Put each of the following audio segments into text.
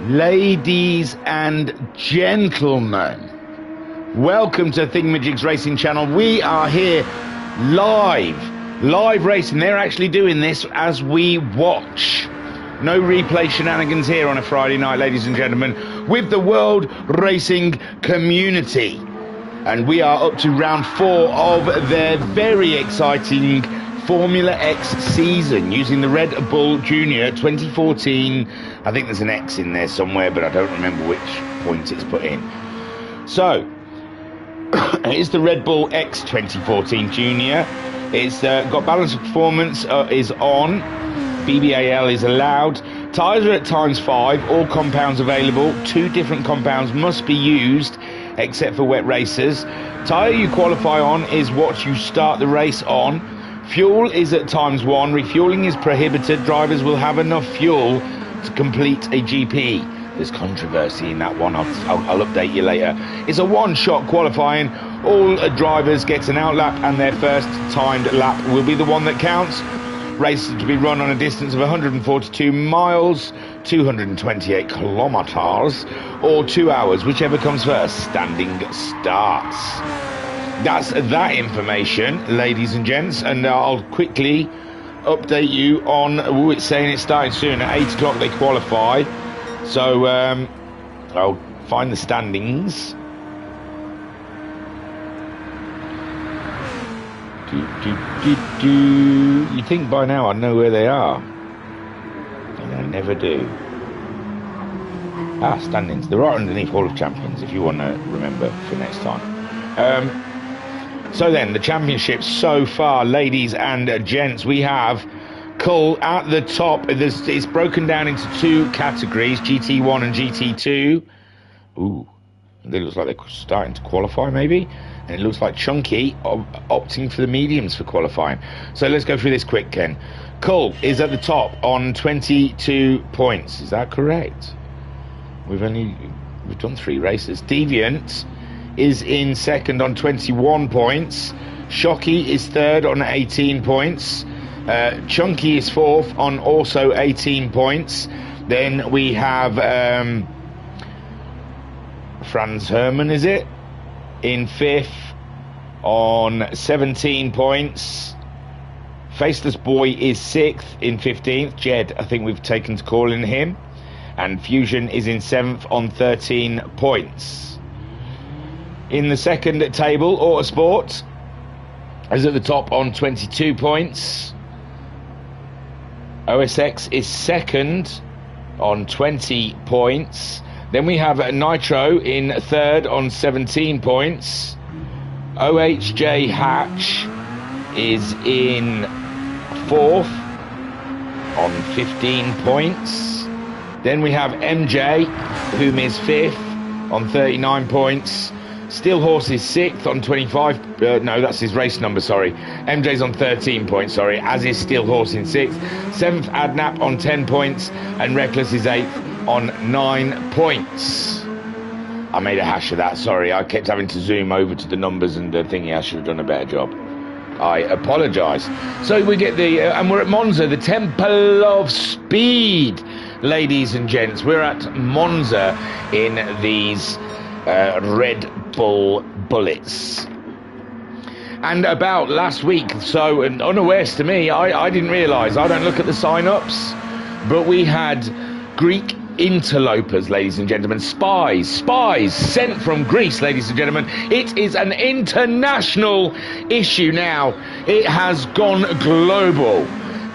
Ladies and gentlemen, welcome to Thingamajig's Racing Channel. We are here live racing. They're actually doing this as we watch. No replay shenanigans here on a Friday night, ladies and gentlemen, with the world racing community. And we are up to round 4 of their very exciting Formula X season using the Red Bull Junior 2014. I think there's an X in there somewhere, but I don't remember which point it's put in. So, it's the Red Bull X 2014 Junior. It's got balance of performance, is on. BBAL is allowed. Tyres are at ×5, all compounds available. 2 different compounds must be used, except for wet racers. Tyre you qualify on is what you start the race on. Fuel is at ×1. Refueling is prohibited. Drivers will have enough fuel to complete a GP. There's controversy in that one. I'll update you later. It's a one-shot qualifying. All drivers get an outlap, and their first timed lap will be the one that counts. Races to be run on a distance of 142 miles, 228 kilometers, or 2 hours, whichever comes first. Standing starts. That's that information, ladies and gents, and I'll quickly update you on, it's saying it's starting soon. At 8 o'clock they qualify, so I'll find the standings. You think by now I know where they are, and I never do. Standings. They're right underneath Hall of Champions, if you want to remember for next time. So then, the championships so far, ladies and gents, we have Cull at the top. It's broken down into 2 categories, GT1 and GT2. Ooh, it looks like they're starting to qualify, maybe. And it looks like Chunky opting for the mediums for qualifying. So let's go through this quick, Ken. Cull is at the top on 22 points. Is that correct? We've done 3 races. Deviant is in second on 21 points. Shocky is third on 18 points. Chunky is fourth on also 18 points. Then we have Franz Hermann, is it? In 5th on 17 points. Faceless Boy is 6th in 15th. Jed, I think we've taken to calling him. And Fusion is in 7th on 13 points. In the second table, Autosport is at the top on 22 points. OSX is second on 20 points. Then we have Nitro in third on 17 points. OHJ Hatch is in 4th on 15 points. Then we have MJ, whom is 5th on 39 points. Steel Horse is 6th on 25. No, that's his race number, sorry. MJ's on 13 points, sorry, as is Steel Horse in 6th. 7th, Adnap on 10 points. And Reckless is 8th on 9 points. I made a hash of that, sorry. I kept having to zoom over to the numbers and thinking I should have done a better job. I apologise. So we get and we're at Monza, the Temple of Speed, ladies and gents. We're at Monza in these Red Bull Bullets. And about last week, so unawares to me, I didn't realise, I don't look at the sign-ups, but we had Greek interlopers, ladies and gentlemen, spies sent from Greece, ladies and gentlemen. It is an international issue now. It has gone global.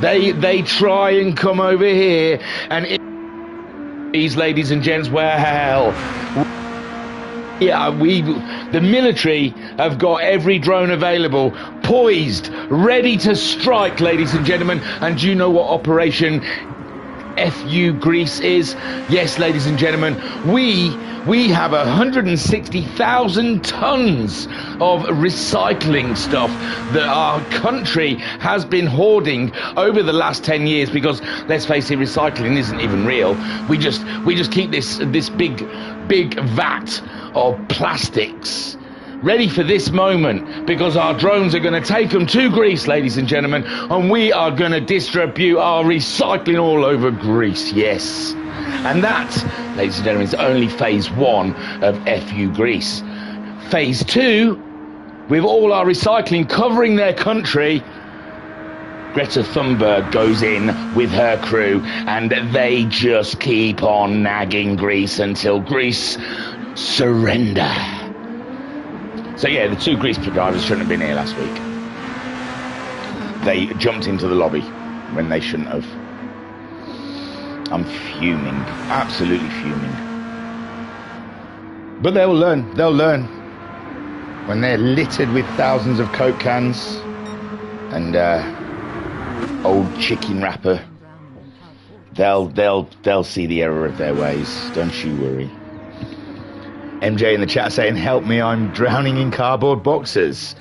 They try and come over here, and these ladies and gents, well, yeah, the military have got every drone available, poised, ready to strike, ladies and gentlemen. And do you know what Operation FU Greece is? Yes, ladies and gentlemen, we have 160,000 tons of recycling stuff that our country has been hoarding over the last 10 years, because let's face it, recycling isn't even real. We just keep this big vat of plastics ready for this moment, because our drones are going to take them to Greece, ladies and gentlemen, and we are going to distribute our recycling all over Greece, yes. And that, ladies and gentlemen, is only phase 1 of FU Greece. Phase 2, with all our recycling covering their country, Greta Thunberg goes in with her crew, and they just keep on nagging Greece until Greece surrender. So yeah, the 2 Greece drivers shouldn't have been here last week. They jumped into the lobby when they shouldn't have. I'm fuming, absolutely fuming. But they'll learn. When they're littered with thousands of Coke cans and old chicken wrapper, they'll see the error of their ways. Don't you worry. MJ in the chat saying, help me, I'm drowning in cardboard boxes.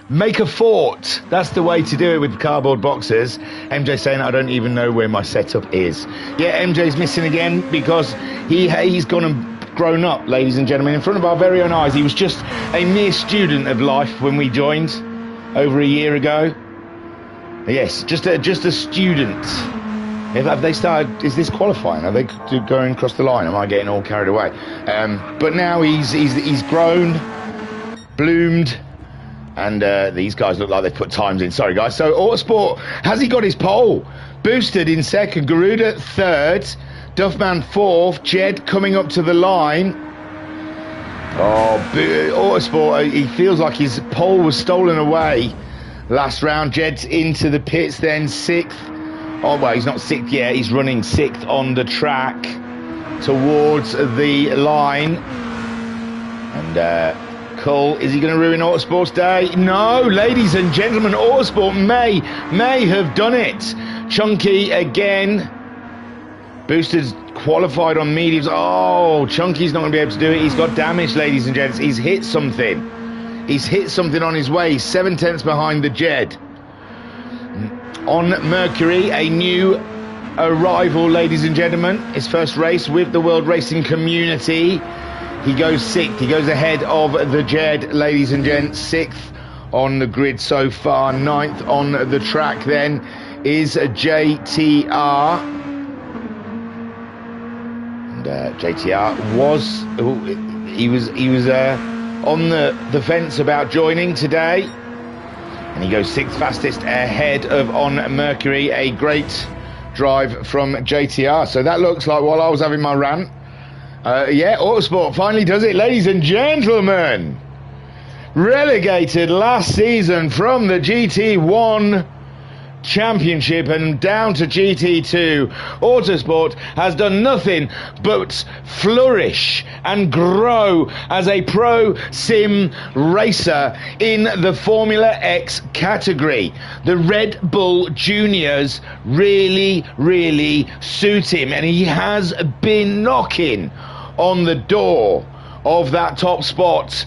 Make a fort. That's the way to do it with cardboard boxes. MJ saying, I don't even know where my setup is. Yeah, MJ's missing again because he's gone and grown up, ladies and gentlemen, in front of our very own eyes. He was just a mere student of life when we joined over a year ago. Yes, just a student. Have they started? Is this qualifying? Are they going across the line? Am I getting all carried away? But now he's grown, bloomed, and these guys look like they've put times in. Sorry, guys. So Autosport, has he got his pole? Boosted in second, Garuda third, Duffman fourth, Jed coming up to the line. Oh, Autosport, he feels like his pole was stolen away last round. Jed's into the pits then, sixth. Oh, well, he's not sixth yet. He's running sixth on the track towards the line. And Cole, is he going to ruin Autosport's day? No, ladies and gentlemen, Autosport may have done it. Chunky again. Boosters qualified on mediums. Oh, Chunky's not going to be able to do it. He's got damage, ladies and gents. He's hit something. He's hit something on his way. He's 7 tenths behind the Jed. On Mercury, a new arrival, ladies and gentlemen. His first race with the World Racing Community. He goes sixth. He goes ahead of the Jed, ladies and gents. Sixth on the grid so far. Ninth on the track then is JTR. And JTR was on the fence about joining today. And he goes sixth fastest ahead of On Mercury. A great drive from JTR. So that looks like while I was having my rant. Yeah, Autosport finally does it, ladies and gentlemen. Relegated last season from the GT1 Championship and down to GT2. Autosport has done nothing but flourish and grow as a pro sim racer in the Formula X category. The Red Bull Juniors really suit him, and he has been knocking on the door of that top spot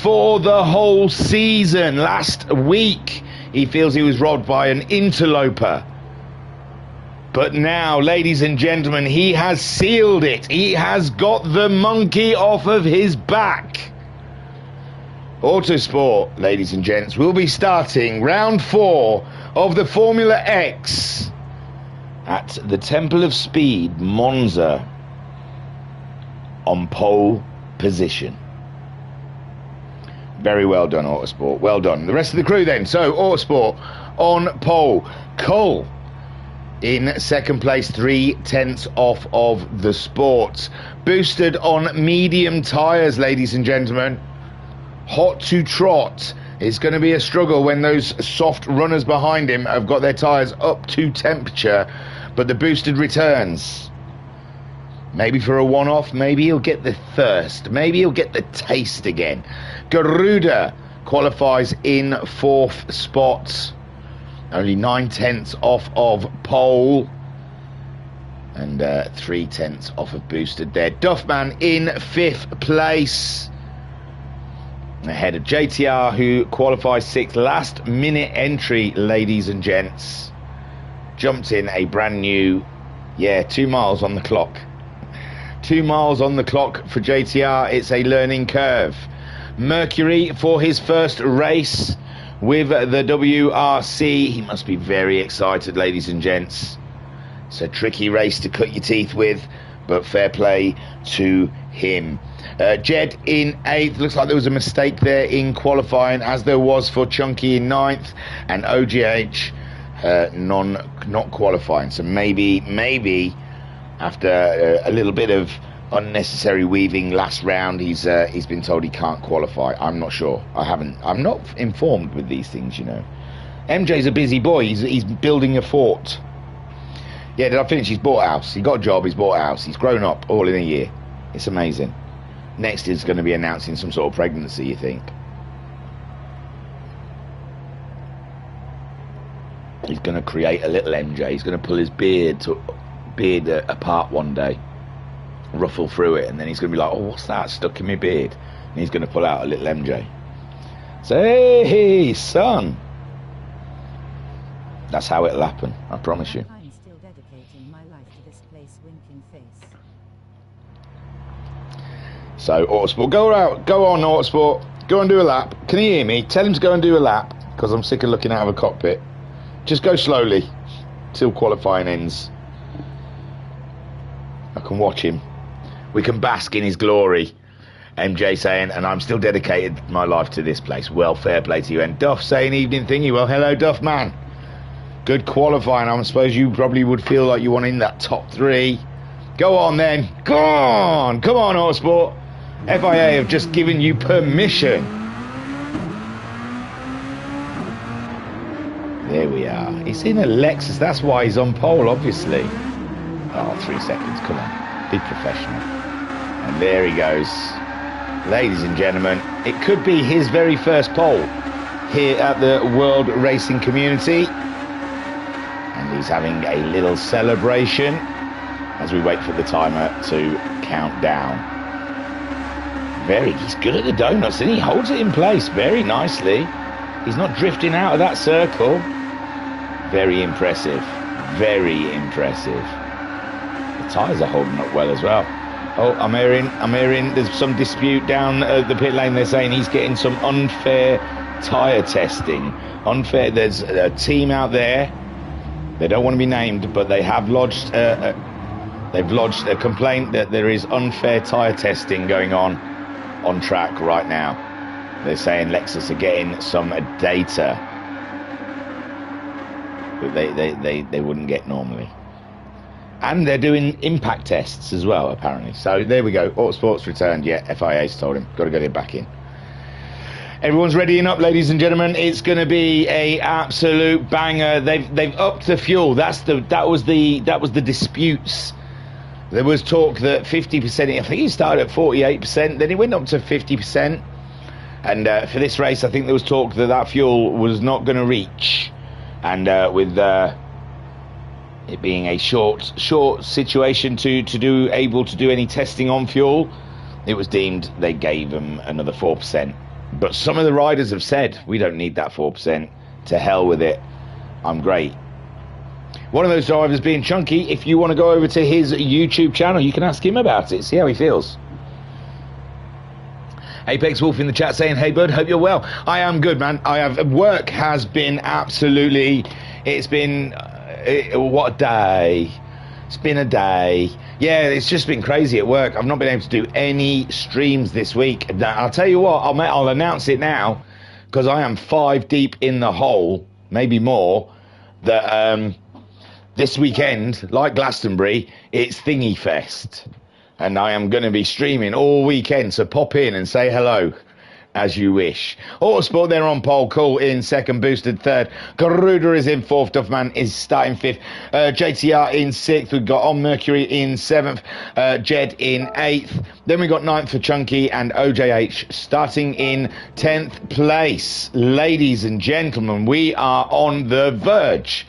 for the whole season. Last week he feels he was robbed by an interloper. But now, ladies and gentlemen, he has sealed it. He has got the monkey off of his back. Autosport, ladies and gents, will be starting round 4 of the Formula X at the Temple of Speed, Monza, on pole position. Very well done, Autosport. Well done. The rest of the crew then. So, Autosport on pole. Cole in second place, 3 tenths off of the Sport. Boosted on medium tyres, ladies and gentlemen. Hot to trot. It's going to be a struggle when those soft runners behind him have got their tyres up to temperature. But the boosted returns. Maybe for a one-off, maybe he'll get the thirst. Maybe he'll get the taste again. Garuda qualifies in 4th spot. Only 9 tenths off of pole. And 3 tenths off of boosted there. Duffman in 5th place. Ahead of JTR, who qualifies 6th. Last minute entry, ladies and gents. Jumped in a brand new, 2 miles on the clock. 2 miles on the clock for JTR. It's a learning curve. Mercury for his first race with the WRC. He must be very excited, ladies and gents. It's a tricky race to cut your teeth with, but fair play to him. Jed in 8th. Looks like there was a mistake there in qualifying, as there was for Chunky in 9th, and OGH not qualifying. So maybe after a little bit of unnecessary weaving last round, he's been told he can't qualify. I'm not sure. I'm not informed with these things, you know. MJ's a busy boy. He's building a fort. Yeah, did I finish? He's bought a house. He got a job. He's bought a house. He's grown up all in a year. It's amazing. Next is going to be announcing some sort of pregnancy, you think? He's going to create a little MJ. He's going to pull his beard apart one day, ruffle through it, and then he's going to be like, oh, what's that stuck in my beard? And he's going to pull out a little MJ. Say, hey, son. That's how it'll happen, I promise you. I'm still dedicating my life to this place, winking face. So, Autosport, go on, Autosport. Go and do a lap. Can you hear me? Tell him to go and do a lap, because I'm sick of looking out of a cockpit. Just go slowly till qualifying ends. I can watch him. We can bask in his glory. MJ saying, and I'm still dedicated my life to this place. Well, fair play to you. And Duff saying, evening thingy. Well, hello, Duff, man. Good qualifying. I suppose you probably would feel like you want in that top 3. Go on, then. Go on. Come on, Autosport. FIA have just given you permission. There we are. He's in a Lexus. That's why he's on pole, obviously. Oh, 3 seconds. Come on. Be professional. And there he goes. Ladies and gentlemen, it could be his very first pole here at the World Racing Community. And he's having a little celebration as we wait for the timer to count down. He's good at the donuts, and he holds it in place very nicely. He's not drifting out of that circle. Very impressive. Very impressive. The tyres are holding up well as well. Oh, I'm hearing there's some dispute down the pit lane. They're saying he's getting some unfair tyre testing. Unfair. There's a team out there. They don't want to be named, but they have lodged they've lodged a complaint that there is unfair tyre testing going on track right now. They're saying Lexus are getting some data that they wouldn't get normally. And they're doing impact tests as well, apparently. So there we go. Autosport's returned. Yeah, FIA's told him. Got to get back in. Everyone's readying up, ladies and gentlemen. It's going to be a absolute banger. They've upped the fuel. That was the disputes. There was talk that 50%. I think he started at 48%. Then he went up to 50%. And for this race, I think there was talk that fuel was not going to reach. And with it being a short situation to able to do any testing on fuel, it was deemed they gave them another 4%. But some of the riders have said, we don't need that 4%. To hell with it. I'm great. One of those drivers being Chunky. If you want to go over to his YouTube channel, you can ask him about it. See how he feels. Apex Wolf in the chat saying, hey bud, hope you're well. I am good, man. Work has been absolutely, it's been what a day. It's been a day. Yeah, it's just been crazy at work. I've not been able to do any streams this week. I'll tell you what, I'll announce it now, because I am 5 deep in the hole, maybe more, that this weekend, like Glastonbury, it's Thingy Fest. And I am going to be streaming all weekend, so pop in and say hello as you wish. Autosport, they're on pole. Cool in second, boosted third. Garuda is in fourth. Duffman is starting fifth. JTR in sixth. We've got On Mercury in seventh. Jed in eighth. Then we got ninth for Chunky and OJH starting in 10th place. Ladies and gentlemen, we are on the verge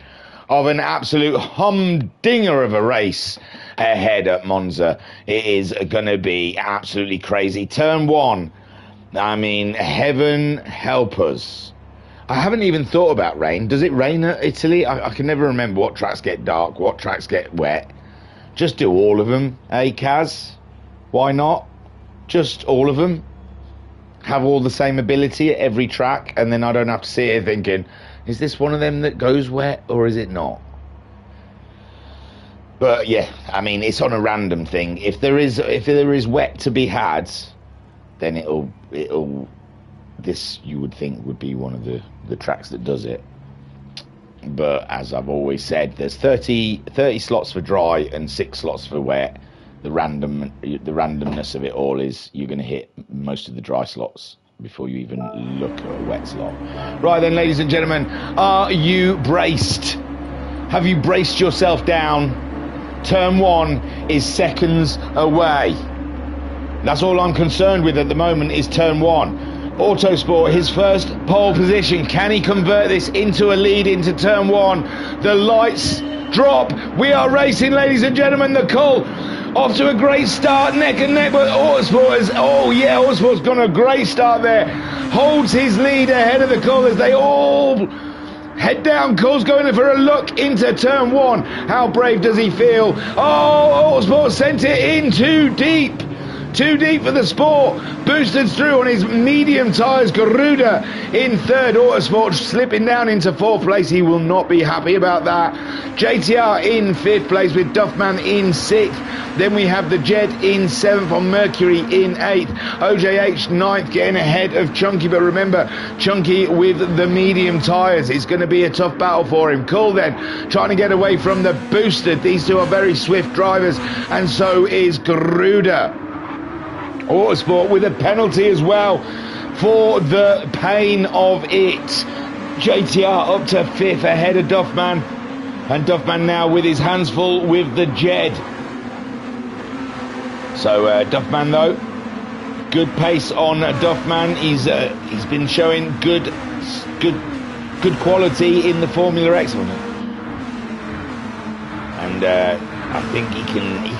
of an absolute humdinger of a race ahead at Monza. It is going to be absolutely crazy. Turn one. I mean, heaven help us. I haven't even thought about rain. Does it rain at Italy? I can never remember what tracks get dark, what tracks get wet. Just do all of them, eh, Kaz? Why not? Just all of them. have all the same ability at every track, and then I don't have to sit here thinking, is this one of them that goes wet or is it not? But yeah, I mean, it's on a random thing. If there is wet to be had, then it'll this, you would think, would be one of the tracks that does it. But as I've always said, there's 30 slots for dry and 6 slots for wet. The randomness of it all is you're going to hit most of the dry slots before you even look at a wet slot. Right then, ladies and gentlemen, are you braced? Have you braced yourself down? Turn 1 is seconds away. That's all I'm concerned with at the moment is turn 1. Autosport, his first pole position. Can he convert this into a lead into turn 1? The lights drop. We are racing, ladies and gentlemen. The Cull off to a great start, neck and neck, but Autosport is, oh yeah, Autosport's got a great start there. Holds his lead ahead of the Cull as they all head down. Cull's going for a look into turn 1. How brave does he feel? Oh, Autosport sent it in too deep. Too deep for the Sport. Boosted through on his medium tyres. Garuda in third. Autosport slipping down into 4th place. He will not be happy about that. JTR in 5th place with Duffman in 6th. Then we have the Jed in 7th on Mercury in 8th. OJH 9th, getting ahead of Chunky. But remember, Chunky with the medium tyres. It's going to be a tough battle for him. Cull then trying to get away from the Boosted. These two are very swift drivers. And so is Garuda. Autosport with a penalty as well for the pain of it. JTR up to 5th ahead of Duffman, and Duffman now with his hands full with the Jed. So Duffman though, good pace on Duffman. He's been showing good quality in the Formula X one, and I think he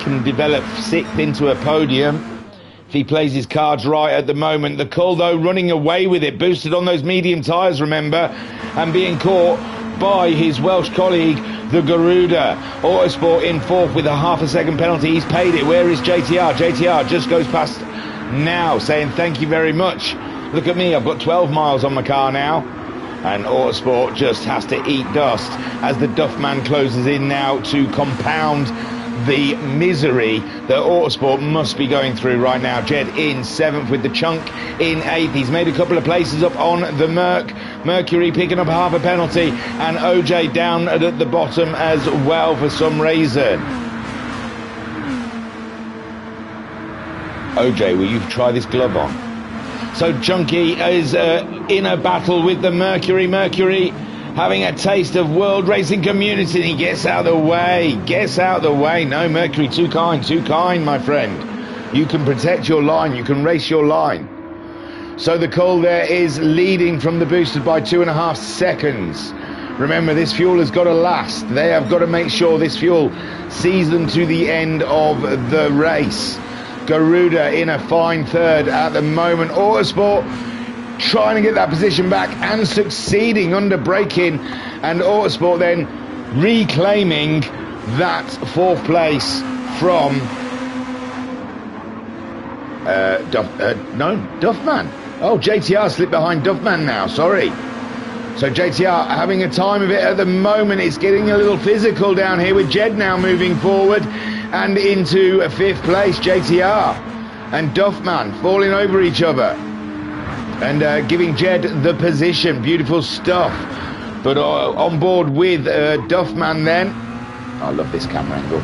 can develop 6th into a podium if he plays his cards right at the moment. The Cull, though, running away with it, boosted on those medium tyres, remember, and being caught by his Welsh colleague, the Garuda. Autosport in 4th with a half a second penalty. He's paid it. Where is JTR? JTR just goes past now, saying thank you very much. Look at me, I've got 12 miles on my car now. And Autosport just has to eat dust as the Duffman closes in now to compound the misery that Autosport must be going through right now. Jed in 7th with the Chunk in 8th. He's made a couple of places up on the Mercury picking up half a penalty, and OJ down at the bottom as well for some reason. OJ, will you try this glove on? So Chunky is in a battle with the Mercury. Mercury having a taste of World Racing Community. He gets out of the way. Gets out of the way. No, Mercury, too kind, my friend. You can protect your line. You can race your line. So the Cull there is leading from the Boosted by 2.5 seconds. Remember, this fuel has got to last. They have got to make sure this fuel sees them to the end of the race. Garuda in a fine 3rd at the moment. Autosport trying to get that position back and succeeding under braking, and Autosport then reclaiming that 4th place from Duffman. Oh, JTR slipped behind Duffman now, sorry. So JTR having a time of it at the moment. It's getting a little physical down here with Jed now moving forward and into 5th place. JTR and Duffman falling over each other and giving Jed the position. Beautiful stuff. But on board with Duffman then. I love this camera angle.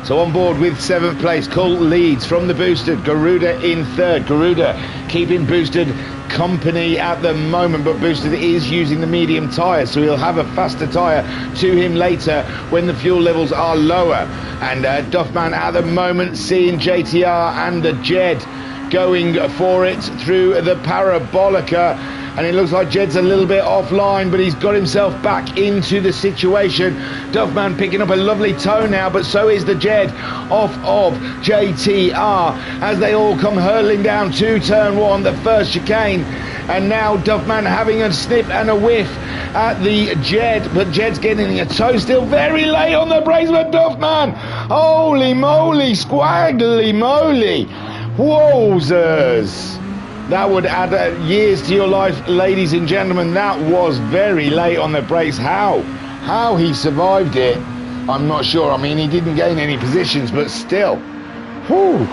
So on board with 7th place, Cull leads from the Boosted. Garuda in 3rd. Garuda keeping Boosted company at the moment, but Boosted is using the medium tyre, so he'll have a faster tyre to him later when the fuel levels are lower. And Duffman at the moment seeing JTR and the Jed going for it through the Parabolica, and it looks like Jed's a little bit offline, but he's got himself back into the situation. Duffman picking up a lovely toe now, but so is the Jed off of JTR as they all come hurtling down to turn 1, the first chicane. And now Duffman having a sniff and a whiff at the Jed, but Jed's getting a toe still very late on the brakes, but Duffman, holy moly, squaggly moly, Wowzers! That would add years to your life, ladies and gentlemen. That was very late on the brakes. How he survived it, I'm not sure. I mean, he didn't gain any positions, but still. Whew.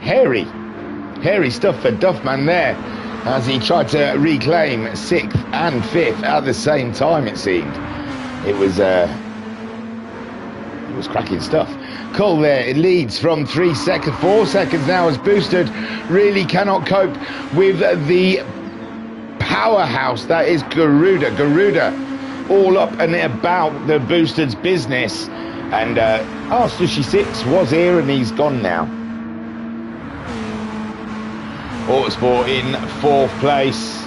Hairy stuff for Duffman there, as he tried to reclaim 6th and 5th at the same time, it seemed. It was cracking stuff. Cole there, it leads from 3 seconds, 4 seconds now, as Boosted really cannot cope with the powerhouse that is Garuda. Garuda all up and about the Boosted's business. And Sushi 6 was here and he's gone now. Autosport in 4th place.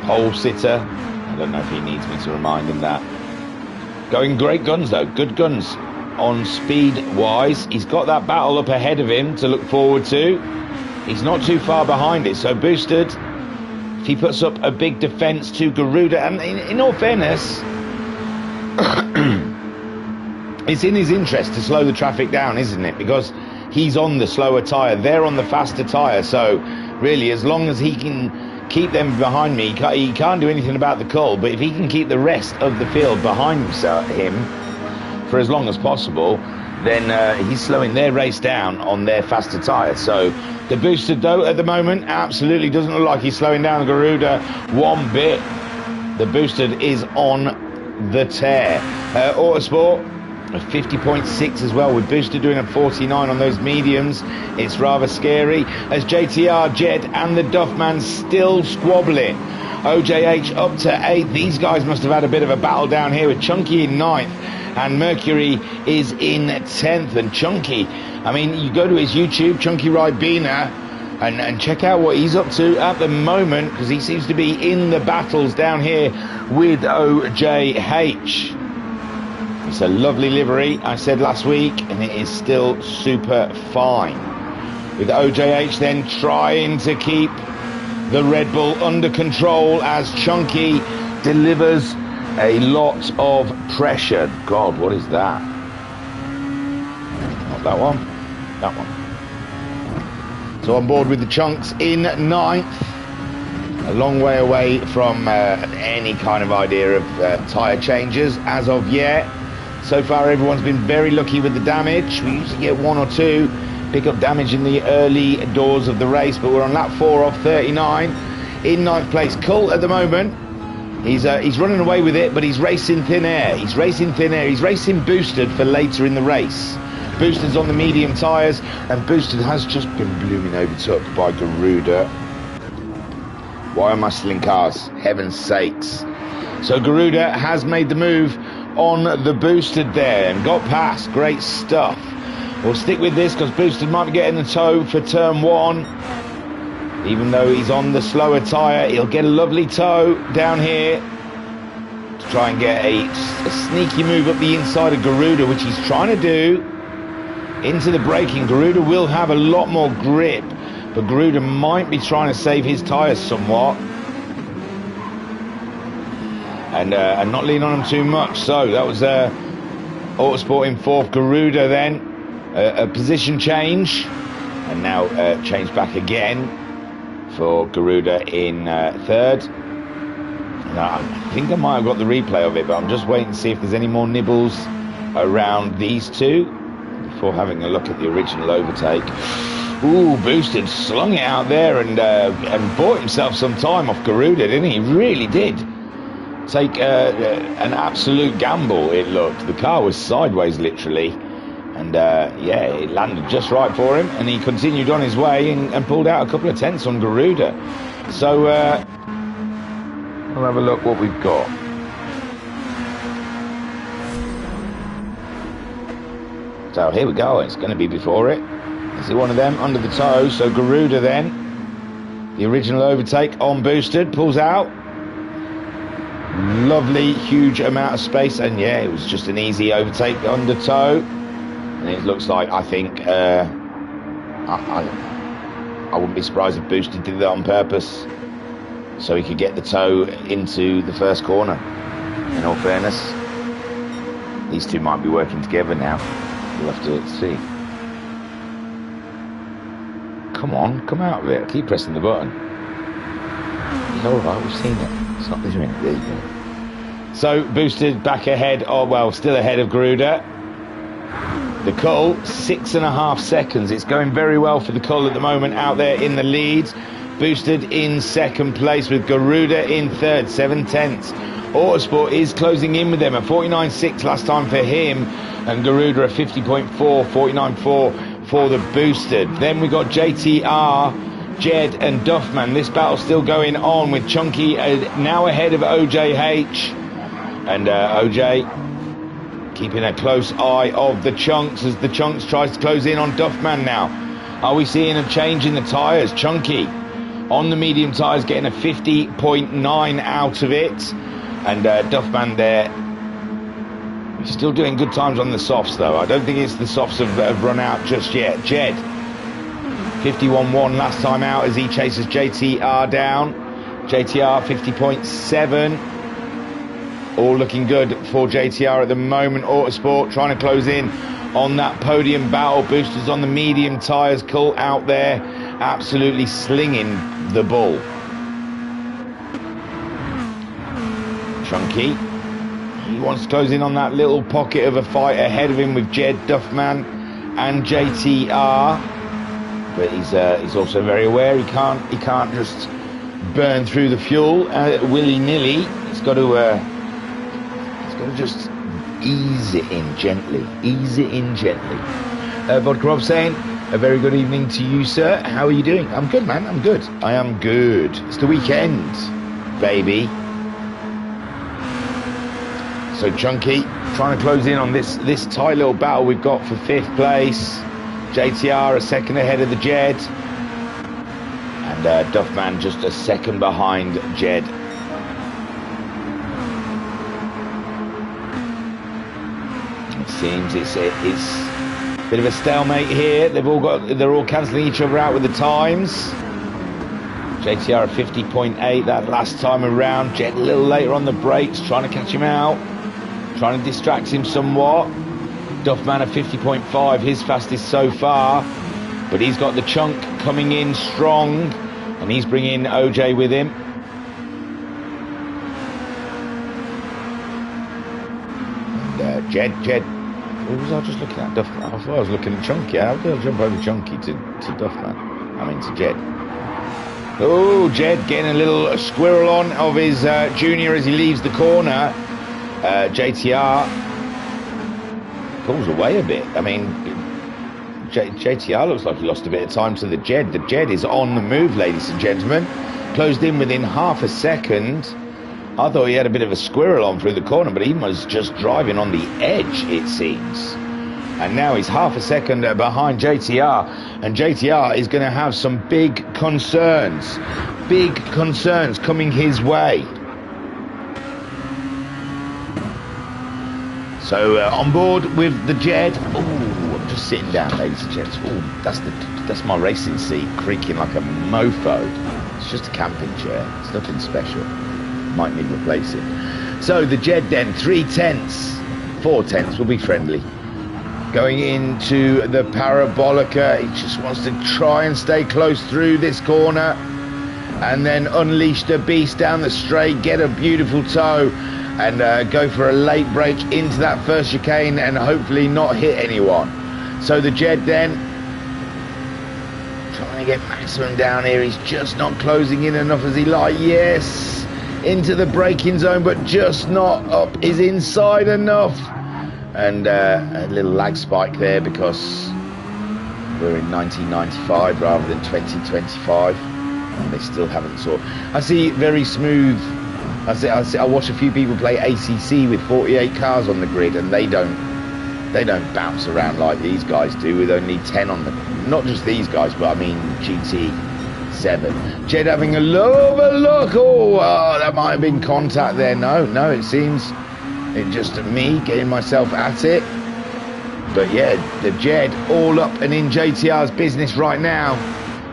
Pole sitter. I don't know if he needs me to remind him that. Going great guns though, good guns on speed wise. He's got that battle up ahead of him to look forward to. He's not too far behind it, so Boosted, if he puts up a big defence to Garuda, and in all fairness, it's in his interest to slow the traffic down, isn't it? Because he's on the slower tyre, they're on the faster tyre, so really as long as he can keep them behind me, he can't do anything about the cull, but if he can keep the rest of the field behind him for as long as possible, then he's slowing their race down on their faster tyre. So the Boosted though at the moment absolutely doesn't look like he's slowing down Garuda one bit. The Boosted is on the tear. Autosport a 50.6 as well, with Boosted doing a 49 on those mediums. It's rather scary as JTR, Jed and the Duffman still squabbling. OJH up to 8th. These guys must have had a bit of a battle down here, with Chunky in 9th and Mercury is in 10th. And Chunky, I mean, you go to his YouTube, Chunky Ribena, and check out what he's up to at the moment, because he seems to be in the battles down here with OJH. It's a lovely livery, I said last week, and it is still super fine. With OJH then trying to keep the Red Bull under control as Chunky delivers a lot of pressure. God, what is that? Not that one. That one. So on board with the Chunks in 9th. A long way away from any kind of idea of tyre changes as of yet. So far everyone's been very lucky with the damage. We usually get 1 or 2 pick up damage in the early doors of the race, but we're on lap 4 of 39. In 9th place, Cull at the moment. He's running away with it, but he's racing thin air. He's racing Boosted for later in the race. Boosted's on the medium tyres, and Boosted has just been blooming overtook by Garuda. Why am I still in cars? Heaven's sakes. So Garuda has made the move on the Boosted there and got past. Great stuff. We'll stick with this because Boosted might be getting a tow for turn 1. Even though he's on the slower tyre, he'll get a lovely tow down here to try and get a sneaky move up the inside of Garuda, which he's trying to do. Into the braking, Garuda will have a lot more grip, but Garuda might be trying to save his tyres somewhat and not lean on him too much. So that was Autosport in 4th, Garuda then a position change, and now change back again for Garuda in 3rd. Now, I think I might have got the replay of it, but I'm just waiting to see if there's any more nibbles around these two before having a look at the original overtake. Ooh, Boosted slung it out there and bought himself some time off Garuda, didn't he? He really did take an absolute gamble, it looked. The car was sideways, literally. And yeah, it landed just right for him, and he continued on his way and pulled out a couple of tenths on Garuda. So we'll have a look what we've got. So here we go, it's going to be before it. Is it one of them under the toe? So Garuda then, the original overtake on Boosted, pulls out. Lovely, huge amount of space, and yeah, it was just an easy overtake under toe. And it looks like, I think, I wouldn't be surprised if Boosted did that on purpose, so he could get the toe into the first corner. In all fairness, these two might be working together now. We'll have to see. Come on, come out of it. Keep pressing the button. It's alright, we've seen it. It's not doing it. There you go. So, boosted back ahead, still ahead of Garuda. The Cull, 6.5 seconds. It's going very well for the Cull at the moment out there in the lead. Boosted in second place with Garuda in third, 7/10. Autosport is closing in with them at 49.6 last time for him. And Garuda at 50.4, 49.4 for the boosted. Then we got JTR, Jed and Duffman. This battle's still going on with Chunky now ahead of OJH. And OJ keeping a close eye of the Chunks as the Chunks tries to close in on Duffman now. Are we seeing a change in the tyres? Chunky on the medium tyres getting a 50.9 out of it. And Duffman there, he's still doing good times on the softs though. I don't think it's the softs have run out just yet. Jed, 51.1 last time out as he chases JTR down. JTR 50.7. All looking good for JTR at the moment. Autosport trying to close in on that podium battle. Boosters on the medium tyres. Cull out there absolutely slinging the bull. Chunky, he wants to close in on that little pocket of a fight ahead of him with Jed, Duffman and JTR. But he's also very aware he can't just burn through the fuel willy-nilly. He's got to just ease it in gently. Vodkarov saying, a very good evening to you, sir. How are you doing? I'm good, man. I'm good. I am good. It's the weekend, baby. So Chunky trying to close in on this tight little battle we've got for 5th place. JTR a second ahead of the Jed. And Duffman just a second behind Jed. Seems it's a bit of a stalemate here. They're all cancelling each other out with the times. JTR at 50.8 that last time around. Jed a little later on the brakes, trying to catch him out, trying to distract him somewhat. Duffman at 50.5, his fastest so far, but he's got the Chunk coming in strong, and he's bringing OJ with him. And Jed. What was I just looking at? Duffman. I thought I was looking at Chunky. How did I jump over Chunky to Duffman? I mean to Jed. Oh, Jed getting a little squirrel on of his junior as he leaves the corner. JTR pulls away a bit. I mean, JTR looks like he lost a bit of time to the Jed. The Jed is on the move, ladies and gentlemen. Closed in within half a second. I thought he had a bit of a squirrel on through the corner, but he was just driving on the edge, it seems. And now he's half a second behind JTR, and JTR is going to have some big concerns coming his way. So on board with the Jed. Oh, I'm just sitting down, ladies and gents. Oh, that's my racing seat creaking like a mofo. It's just a camping chair. It's nothing special. Might need replacing. So the Jed then 4/10 will be friendly. Going into the Parabolica, he just wants to try and stay close through this corner and then unleash the beast down the straight, get a beautiful toe and go for a late break into that first chicane and hopefully not hit anyone. So the Jed then trying to get maximum down here. He's just not closing in enough as he like. Yes, into the braking zone, but just not up his inside enough. And a little lag spike there because we're in 1995 rather than 2025, and they still haven't sorted. I see very smooth. I watch a few people play ACC with 48 cars on the grid, and they don't bounce around like these guys do with only 10 on the. Not just these guys, but I mean GT7. Jed having a look. Oh, that might have been contact there. No, it seems. It's just me getting myself at it. But yeah, the Jed all up and in JTR's business right now.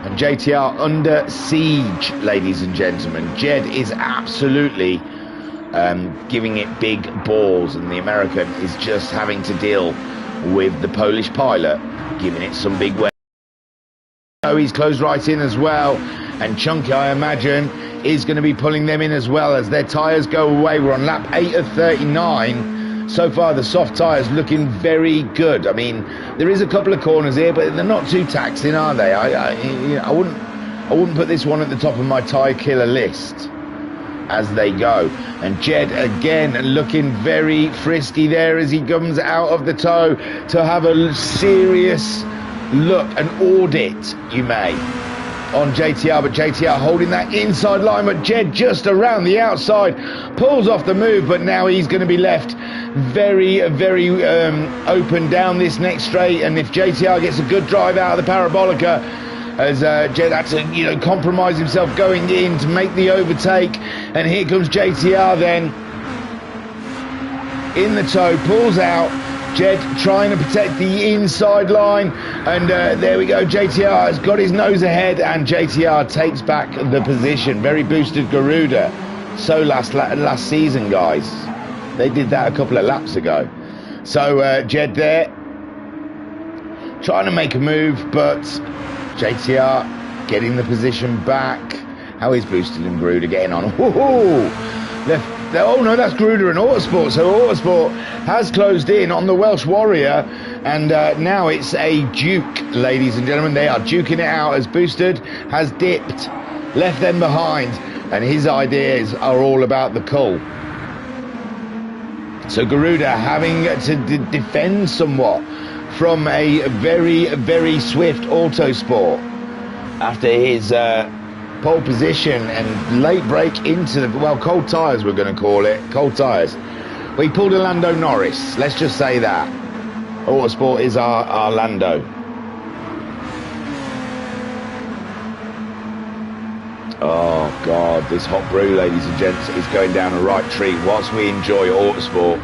And JTR under siege, ladies and gentlemen. Jed is absolutely giving it big balls, and the American is just having to deal with the Polish pilot, giving it some big weight. Oh, he's closed right in as well, and Chunky, I imagine, is going to be pulling them in as well as their tyres go away. We're on lap 8 of 39. So far, the soft tyres looking very good. I mean, there is a couple of corners here, but they're not too taxing, are they? I wouldn't put this one at the top of my tyre killer list as they go. And Jed again looking very frisky there as he comes out of the toe to have a serious look, an audit, you may, on JTR, but JTR holding that inside line, but Jed just around the outside, pulls off the move, but now he's going to be left very open down this next straight. And if JTR gets a good drive out of the Parabolica, as Jed had to compromise himself going in to make the overtake, and here comes JTR then in the toe, pulls out. Jed trying to protect the inside line, and there we go. JTR has got his nose ahead, and JTR takes back the position. Very boosted Garuda. So last season, guys, they did that a couple of laps ago. So Jed there trying to make a move, but JTR getting the position back. How is boosted and Garuda getting on? Oh no, that's Garuda and Autosport. So Autosport has closed in on the Welsh Warrior, and now it's a duke, ladies and gentlemen. They are duking it out as Boosted has dipped, left them behind, and his ideas are all about the cull. So Garuda having to defend somewhat from a very swift Autosport after his pole position and late break into the, well, cold tyres we're going to call it, cold tyres. Well, he pulled a Lando Norris, let's just say that. Autosport is our Lando. Oh God, this hot brew, ladies and gents, is going down a right treat whilst we enjoy Autosport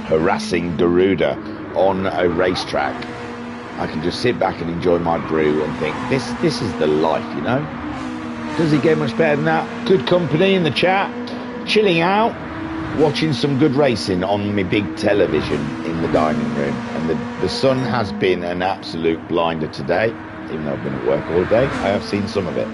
harassing Garuda on a racetrack. I can just sit back and enjoy my brew and think, this is the life, you know. Does it get much better than that? Good company in the chat, chilling out, watching some good racing on my big television in the dining room. And the sun has been an absolute blinder today. Even though I've been at work all day, I have seen some of it.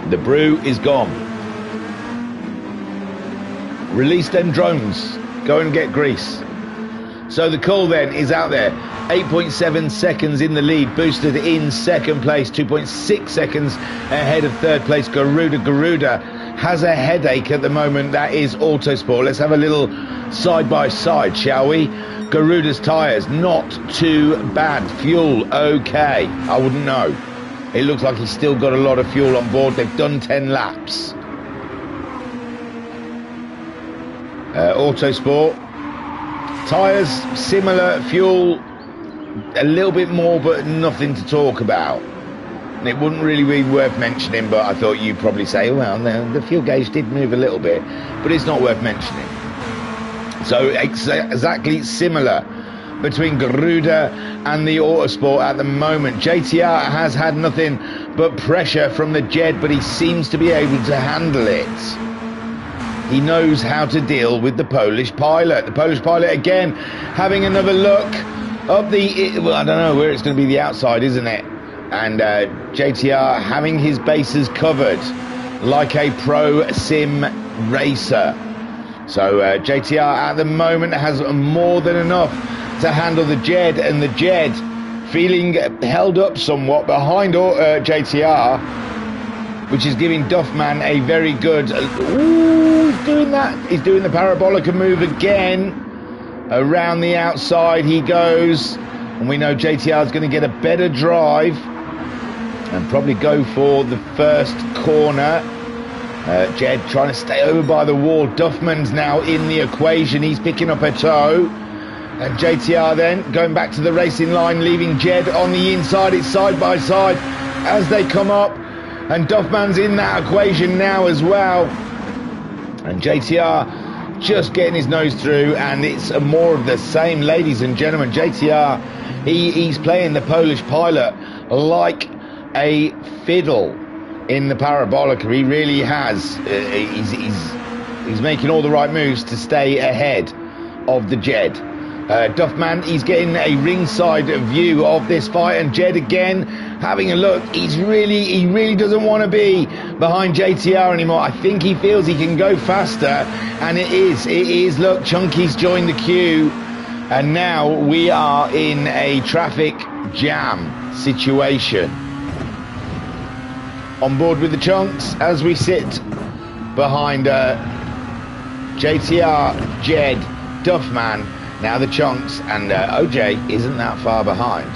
The brew is gone. Release them drones. Go and get grease. So the call then is out there. 8.7 seconds in the lead. Boosted in second place. 2.6 seconds ahead of third place. Garuda has a headache at the moment. That is Autosport. Let's have a little side by side, shall we? Garuda's tyres, not too bad. Fuel, okay. I wouldn't know. It looks like he's still got a lot of fuel on board. They've done 10 laps. Autosport, tyres similar, fuel a little bit more, but nothing to talk about. And it wouldn't really be worth mentioning, but I thought you'd probably say, well, the fuel gauge did move a little bit, but it's not worth mentioning. So exactly similar between Garuda and the Autosport at the moment. JTR has had nothing but pressure from the Jed, but he seems to be able to handle it. He knows how to deal with the Polish pilot. The Polish pilot again having another look up the, well, I don't know where it's going to be, the outside, isn't it? And JTR having his bases covered like a pro sim racer. So JTR at the moment has more than enough to handle the Jed, and the Jed feeling held up somewhat behind JTR, which is giving Duffman a very good, ooh, he's doing that, he's doing the Parabolica move again, around the outside he goes, and we know JTR is going to get a better drive, and probably go for the first corner. Jed trying to stay over by the wall, Duffman's now in the equation, he's picking up a toe, and JTR then going back to the racing line, leaving Jed on the inside. It's side by side as they come up, and Duffman's in that equation now as well, and JTR just getting his nose through, and it's more of the same, ladies and gentlemen. JTR, he's playing the Polish pilot like a fiddle. in the Parabolica. He really has. He's making all the right moves to stay ahead of the Jed. Duffman, he's getting a ringside view of this fight, and Jed again having a look. He really doesn't want to be behind JTR anymore. I think he feels he can go faster, and it is. Look, Chunky's joined the queue, and now we are in a traffic jam situation. On board with the Chunks as we sit behind JTR, Jed, Duffman, now the Chunks, and OJ isn't that far behind.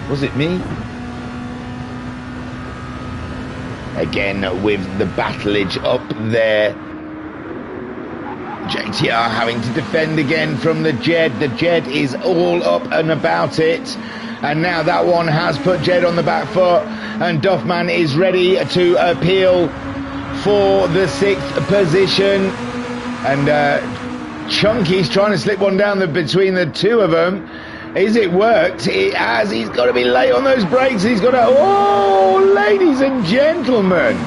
Was it me? Again with the battlage up there. JTR having to defend again from the Jed. The Jed is all up and about it. And now that one has put Jed on the back foot. And Duffman is ready to appeal for the 6th position. And Chunky's trying to slip one down between the two of them. Is it worked? It has. He's got to be late on those brakes. He's got to... Oh, ladies and gentlemen.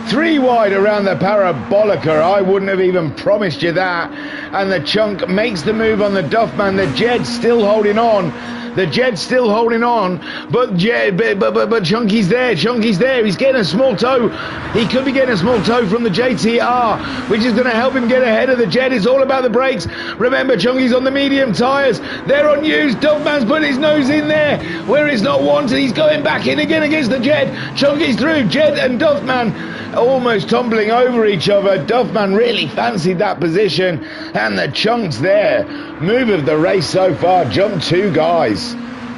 3 wide around the Parabolica. I wouldn't have even promised you that. And the Chunk makes the move on the Duffman. The Jed's still holding on. The Jed's still holding on, but Chunky's there. Chunky's there. He's getting a small tow. He could be getting a small tow from the JTR, which is going to help him get ahead of the Jed. It's all about the brakes. Remember, Chunky's on the medium tyres. They're unused. Duffman's putting his nose in there where it's not wanted. He's going back in again against the Jed. Chunky's through. Jed and Duffman almost tumbling over each other. Duffman really fancied that position, and the Chunk's there. Move of the race so far. Jump 2 guys.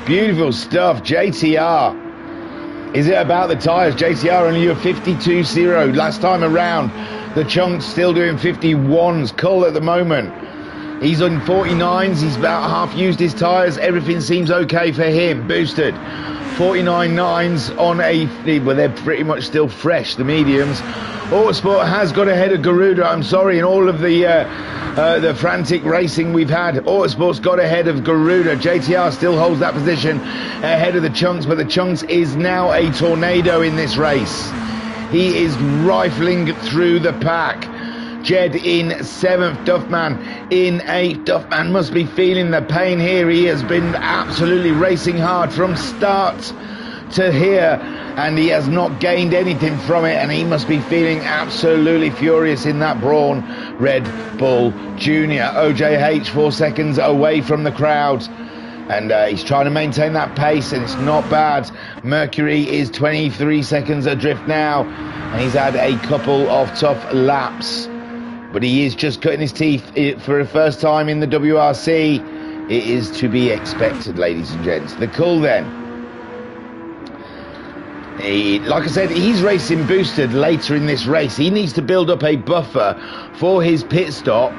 Beautiful stuff. JTR. Is it about the tyres? JTR only a 52.0 last time around. The Chunk's still doing 51s. Cull at the moment. He's on 49s. He's about half used his tyres. Everything seems okay for him. Boosted. 49.9s on a... Well, they're pretty much still fresh, the mediums. Autosport has got ahead of Garuda. I'm sorry, in all of the frantic racing we've had, Autosport's got ahead of Garuda. JTR still holds that position ahead of the Chunks, but the Chunks is now a tornado in this race. He is rifling through the pack. Jed in 7th, Duffman in 8th. Duffman must be feeling the pain here. He has been absolutely racing hard from start to here, and he has not gained anything from it, and he must be feeling absolutely furious in that Brawn Red Bull Junior. OJH 4 seconds away from the crowd, and he's trying to maintain that pace, and it's not bad. Mercury is 23 seconds adrift now, and he's had a couple of tough laps, but he is just cutting his teeth for the first time in the WRC. It is to be expected, ladies and gents. The Cull then. Like I said, he's racing boosted later in this race. He needs to build up a buffer for his pit stop,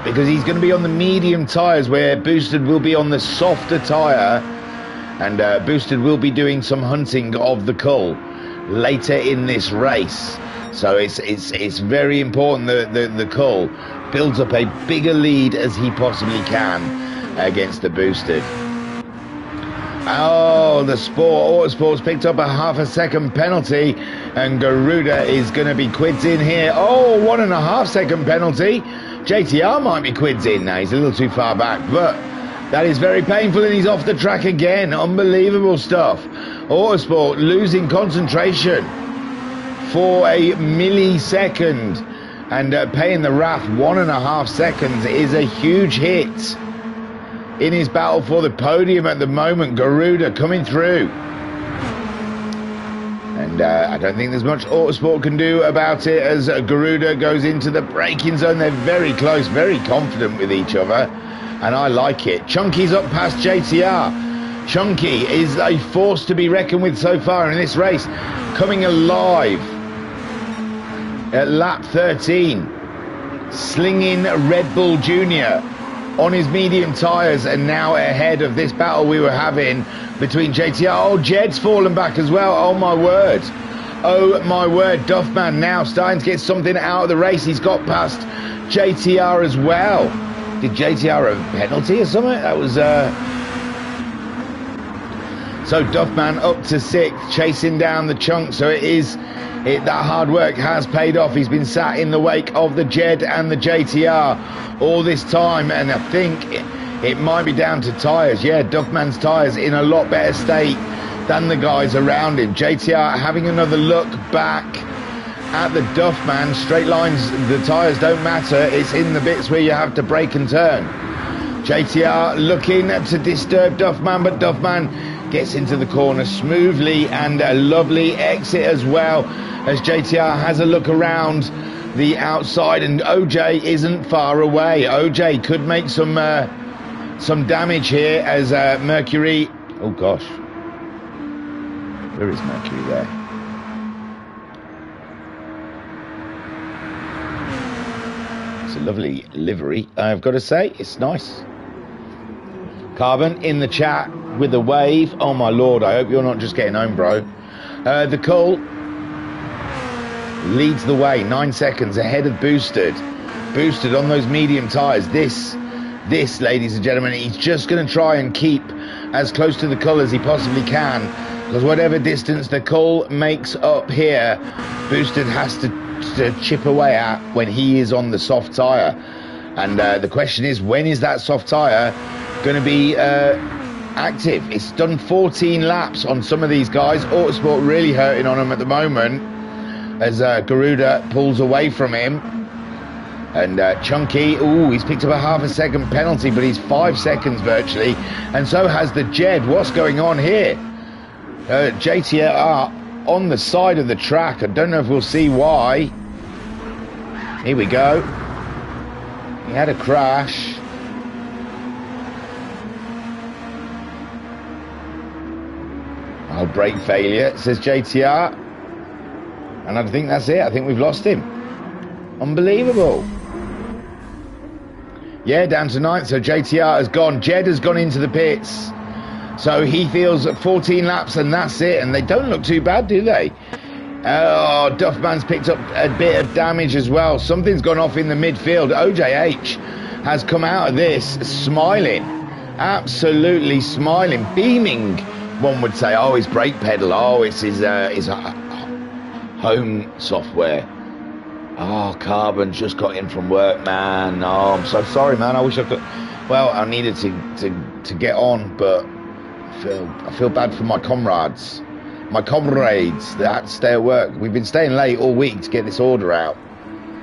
because he's going to be on the medium tyres, where boosted will be on the softer tyre, and boosted will be doing some hunting of the Cull later in this race. So it's very important that the Cull builds up a bigger lead as he possibly can against the boosted. Oh, the Autosport's picked up a ½ second penalty, and Garuda is going to be quids in here. Oh, 1.5 second penalty. JTR might be quids in now. He's a little too far back, but that is very painful, and he's off the track again. Unbelievable stuff. Autosport losing concentration for a millisecond, and paying the RAF 1.5 seconds is a huge hit in his battle for the podium at the moment. Garuda coming through, and I don't think there's much Autosport can do about it as Garuda goes into the braking zone. They're very close, very confident with each other, and I like it. Chunky's up past JTR. Chunky is a force to be reckoned with so far in this race, coming alive at lap 13, slinging Red Bull Junior on his medium tyres, and now ahead of this battle we were having between JTR. Oh, Jed's fallen back as well. Oh my word. Oh my word. Duffman now starting to get something out of the race. He's got past JTR as well. Did JTR have a penalty or something? That was So Duffman up to 6th, chasing down the chunk. So that hard work has paid off. He's been sat in the wake of the Jed and the JTR all this time, and I think it might be down to tyres. Yeah, Duffman's tyres in a lot better state than the guys around him. JTR having another look back at the Duffman. Straight lines, the tyres don't matter. It's in the bits where you have to brake and turn. JTR looking to disturb Duffman, but Duffman gets into the corner smoothly, and a lovely exit as well, as JTR has a look around the outside, and OJ isn't far away. OJ could make some damage here as Mercury... Oh gosh. Where is Mercury there? It's a lovely livery, I've got to say. It's nice. Carbon in the chat with a wave. Oh my lord, I hope you're not just getting home, bro. The Cull leads the way, 9 seconds ahead of Boosted. Boosted on those medium tyres. This, ladies and gentlemen, he's just going to try and keep as close to the Cull as he possibly can, because whatever distance the Cull makes up here, Boosted has to chip away at when he is on the soft tyre. And the question is, when is that soft tyre going to be active? It's done 14 laps on some of these guys. Autosport really hurting on him at the moment as Garuda pulls away from him. And Chunky, he's picked up a half a second penalty, but he's 5 seconds virtually, and so has the Jed. What's going on here? JTR on the side of the track. I don't know if we'll see why. Here we go. He had a crash. Brake failure, says JTR. And I think that's it. I think we've lost him. Unbelievable. Yeah, down to 9th. So JTR has gone. Jed has gone into the pits. So he feels 14 laps and that's it. And they don't look too bad, do they? Oh, Duffman's picked up a bit of damage as well. Something's gone off in the midfield. OJH has come out of this smiling. Absolutely smiling. Beaming. One would say, oh, his brake pedal, oh, it's his home software. Oh, Carbon just got in from work, man. Oh, I'm so sorry, man. I wish I could. Well, I needed to get on, but I feel bad for my comrades that had to stay at work. We've been staying late all week to get this order out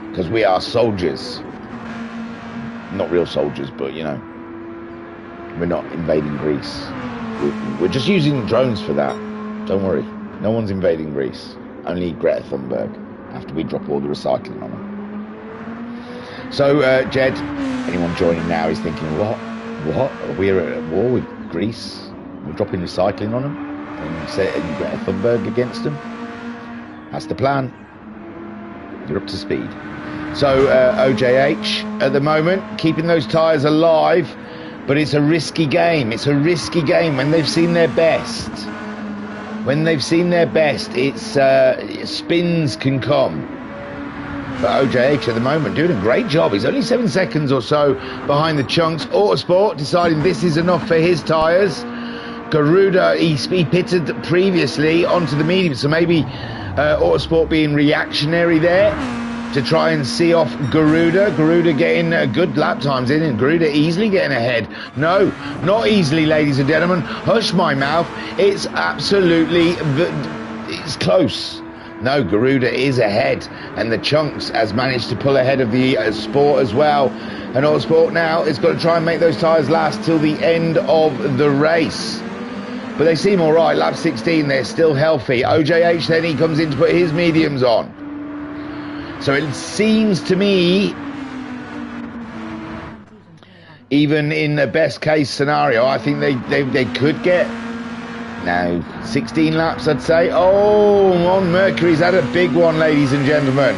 because we are soldiers. Not real soldiers, but, you know, we're not invading Greece. We're just using drones for that. Don't worry. No one's invading Greece. Only Greta Thunberg, after we drop all the recycling on them. So, Jed, anyone joining now is thinking, what? We're at war with Greece? We're dropping recycling on them? And setting Greta Thunberg against them? That's the plan. You're up to speed. So, OJH, at the moment, keeping those tyres alive. But it's a risky game. It's a risky game when they've seen their best. When they've seen their best, it's spins can come. But OJH at the moment doing a great job. He's only 7 seconds or so behind the chunks. Autosport deciding this is enough for his tyres. Garuda, he pitted previously onto the medium, so maybe Autosport being reactionary there to try and see off Garuda. Garuda getting good lap times in, and Garuda easily getting ahead. No, not easily, ladies and gentlemen. Hush my mouth. It's absolutely, it's close. No, Garuda is ahead, and the Chunks has managed to pull ahead of the Sport as well. And Autosport now is got to try and make those tyres last till the end of the race. But they seem all right. Lap 16, they're still healthy. OJH then, he comes in to put his mediums on. So it seems to me, even in the best case scenario, I think they could get, now 16 laps, I'd say. Oh, on Mercury's had a big one, ladies and gentlemen.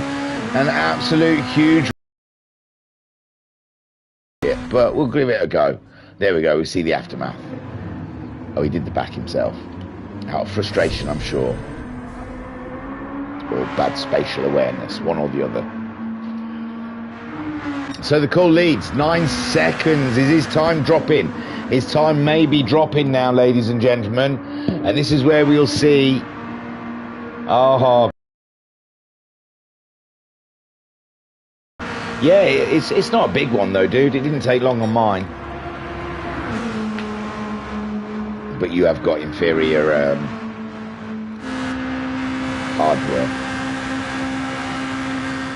An absolute huge. But we'll give it a go. There we go, we see the aftermath. Oh, he did the back himself. Out of frustration, I'm sure. Or bad spatial awareness, one or the other. So the Cull leads, 9 seconds. Is his time dropping? His time may be dropping now, ladies and gentlemen. And this is where we'll see... Oh... Yeah, it's not a big one though, dude. It didn't take long on mine. But you have got inferior hardware.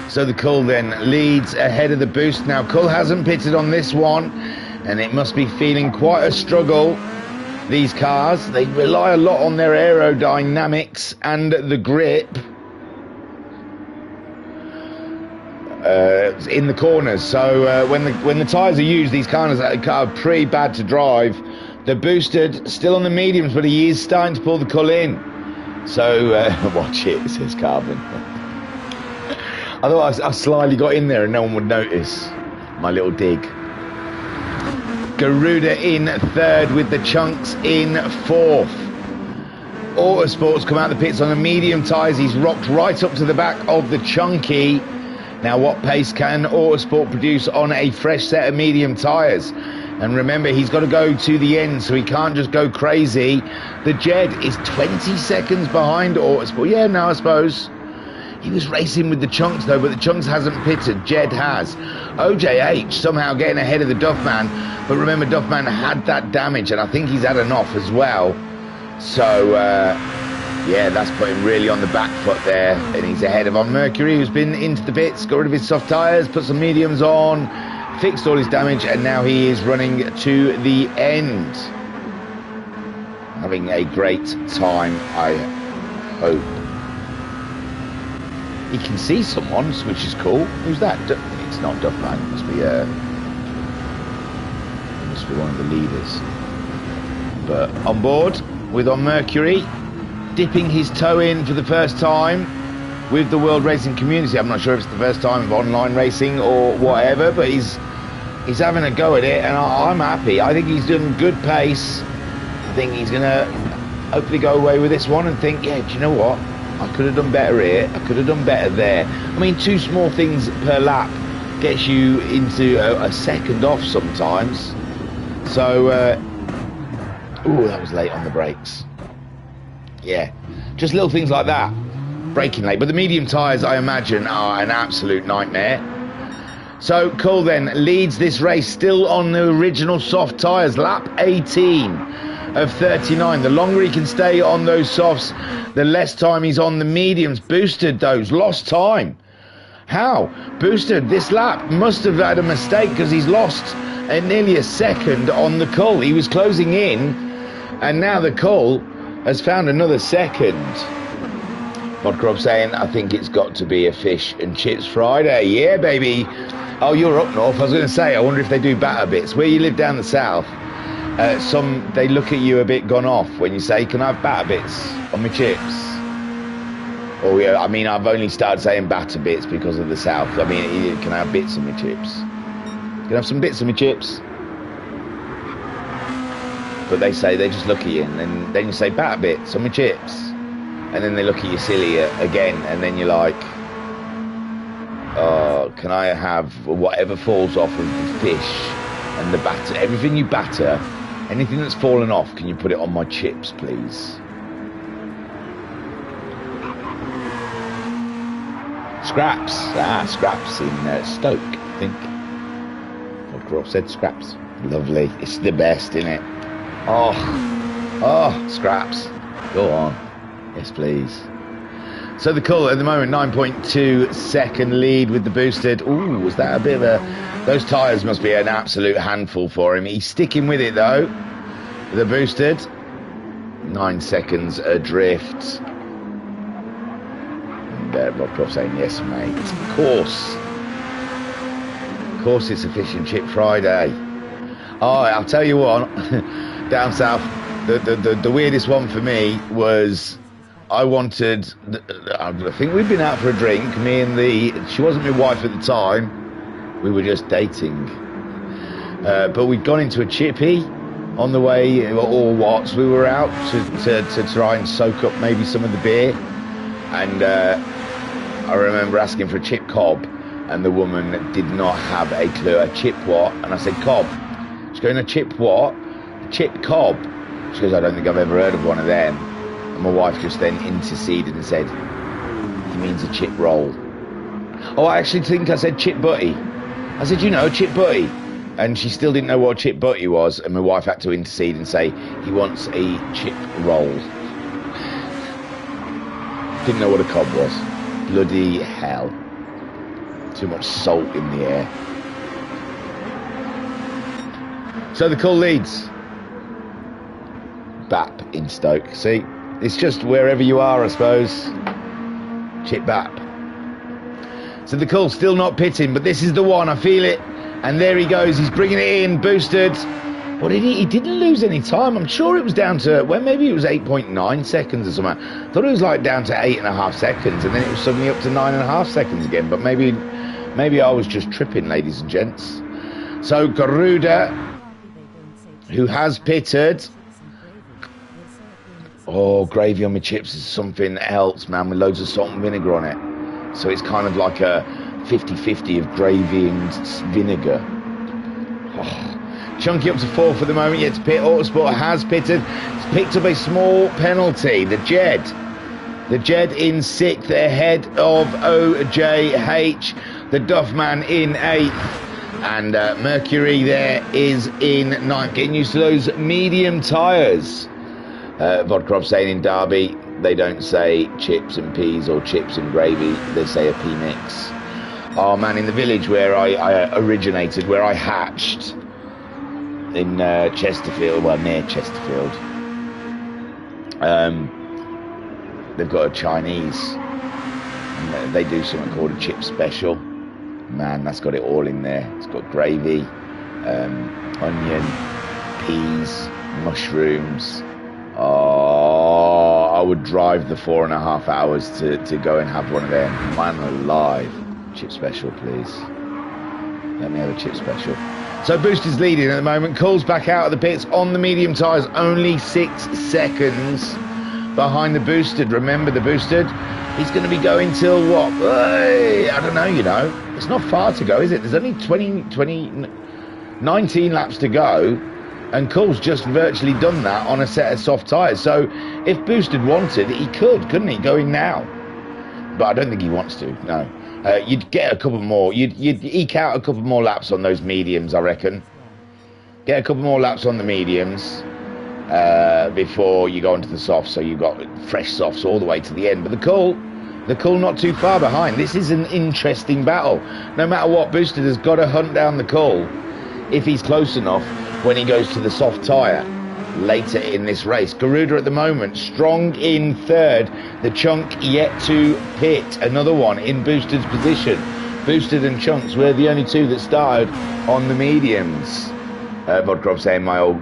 So the Cull then leads ahead of the Boost. Now Cull hasn't pitted on this one, and it must be feeling quite a struggle. These cars, they rely a lot on their aerodynamics and the grip in the corners. So when the tyres are used, these cars are pretty bad to drive. The Boosted still on the mediums, but he is starting to pull the Cull in. So watch it, says Carbon. I thought I slyly got in there and no one would notice my little dig. Garuda in third with the Chunks in fourth. Autosport's come out the pits on the medium tyres. He's rocked right up to the back of the Chunky. Now what pace can Autosport produce on a fresh set of medium tyres? And remember, he's got to go to the end, so he can't just go crazy. The Jed is 20 seconds behind Autosport. Yeah, no, I suppose. He was racing with the Chunks, though, but the Chunks hasn't pitted. Jed has. OJH somehow getting ahead of the Duffman. But remember, Duffman had that damage, and I think he's had an off as well. So, yeah, that's put him really on the back foot there. And he's ahead of On Mercury, who's been into the pits, got rid of his soft tyres, put some mediums on, fixed all his damage, and now he is running to the end. Having a great time, I hope. He can see someone, which is cool. Who's that? It's not Duffman. It must be one of the leaders. But on board with On Mercury, dipping his toe in for the first time with the World Racing Community. I'm not sure if it's the first time of online racing or whatever, but he's having a go at it, and I'm happy. I think he's doing good pace. I think he's going to hopefully go away with this one and think, yeah, do you know what? I could have done better here. I could have done better there. I mean, 2 small things per lap gets you into a second off sometimes. So, ooh, that was late on the brakes. Yeah, just little things like that. Braking late. But the medium tyres, I imagine, are an absolute nightmare. So, Cull then leads this race still on the original soft tyres. Lap 18 of 39. The longer he can stay on those softs, the less time he's on the mediums. Boosted those, lost time. How? Boosted this lap must have had a mistake, because he's lost nearly a second on the Cull. He was closing in, and now the Cull has found another second. Podcrop saying, I think it's got to be a fish and chips Friday. Yeah, baby. Oh, you're up north. I was going to say, I wonder if they do batter bits. Where you live down the south, they look at you a bit gone off when you say, can I have batter bits on my chips? Oh yeah, I mean, I've only started saying batter bits because of the south. I mean, can I have bits on my chips? Can I have some bits on my chips? But they say, they just look at you, and then you say batter bits on my chips, and then they look at you silly again, and then you're like, oh, can I have whatever falls off of the fish and the batter, everything you batter, anything that's fallen off, can you put it on my chips, please? Scraps. Scraps in Stoke, I think. What said, Scraps. Lovely. It's the best, isn't it? Oh, Scraps. Go on. Yes, please. So the Cull at the moment, 9.2 second lead with the Boosted. Ooh, was that a bit of a... Those tyres must be an absolute handful for him. He's sticking with it, though. The Boosted. 9 seconds adrift. Rob Croft saying, yes, mate. Of course. Of course it's a fish and chip Friday. Oh, I'll tell you what. Down south, the weirdest one for me was... I wanted, I think we'd been out for a drink, she wasn't my wife at the time, we were just dating, but we'd gone into a chippy on the way, or what, we were out to try and soak up maybe some of the beer, and I remember asking for a chip cob, and the woman did not have a clue. A chip what? And I said, cob. She's going, a chip what? chip cob. She goes, I don't think I've ever heard of one of them. And my wife just then interceded and said, he means a chip roll. Oh, I actually think I said chip butty. I said, you know, a chip butty. And she still didn't know what a chip butty was, and my wife had to intercede and say, he wants a chip roll. Didn't know what a cob was. Bloody hell. Too much salt in the air. So the Cull leads. Bap in Stoke. See, it's just wherever you are, I suppose. Chip Bap. So the Cull still not pitting, but this is the one. I feel it. And there he goes. He's bringing it in, boosted. What did he didn't lose any time. I'm sure it was down to, well, maybe it was 8.9 seconds or something. I thought it was like down to 8.5 seconds, and then it was suddenly up to 9.5 seconds again. But maybe I was just tripping, ladies and gents. So Garuda, who has pitted. Oh, gravy on my chips is something else, man, with loads of salt and vinegar on it. So it's kind of like a 50-50 of gravy and vinegar. Oh. Chunky up to 4th for the moment, yet to pit. Autosport has pitted. It's picked up a small penalty. The Jed in 6th ahead of OJH. The Duffman in 8th. And Mercury there is in 9th. Getting used to those medium tyres. Vodkrov saying in Derby, they don't say chips and peas or chips and gravy. They say a pea mix. Oh man, in the village where I originated, where I hatched, in Chesterfield, well, near Chesterfield, they've got a Chinese, and they do something called a chip special. Man, that's got it all in there. It's got gravy, onion, peas, mushrooms. Oh, I would drive the 4.5 hours to go and have one of them. Man alive. Chip special, please. Let me have a chip special. So Booster's leading at the moment. Cull's back out of the pits on the medium tyres. Only 6 seconds behind the Boosted. Remember the Boosted? He's going to be going till what? I don't know, you know. It's not far to go, is it? There's only 19 laps to go. And Cull's just virtually done that on a set of soft tyres. So if Boosted wanted, he could, couldn't he? Going now. But I don't think he wants to, no. You'd get a couple more. You'd eke out a couple more laps on those mediums, I reckon. Get a couple more laps on the mediums before you go into the softs. So you've got fresh softs all the way to the end. But the Cull not too far behind. This is an interesting battle. No matter what, Boosted has got to hunt down the Cull if he's close enough when he goes to the soft tyre later in this race. Garuda at the moment strong in 3rd. The Chunk yet to pit. Another one in Boosted's position. Boosted and Chunks were the only two that started on the mediums. Vodkrov saying my old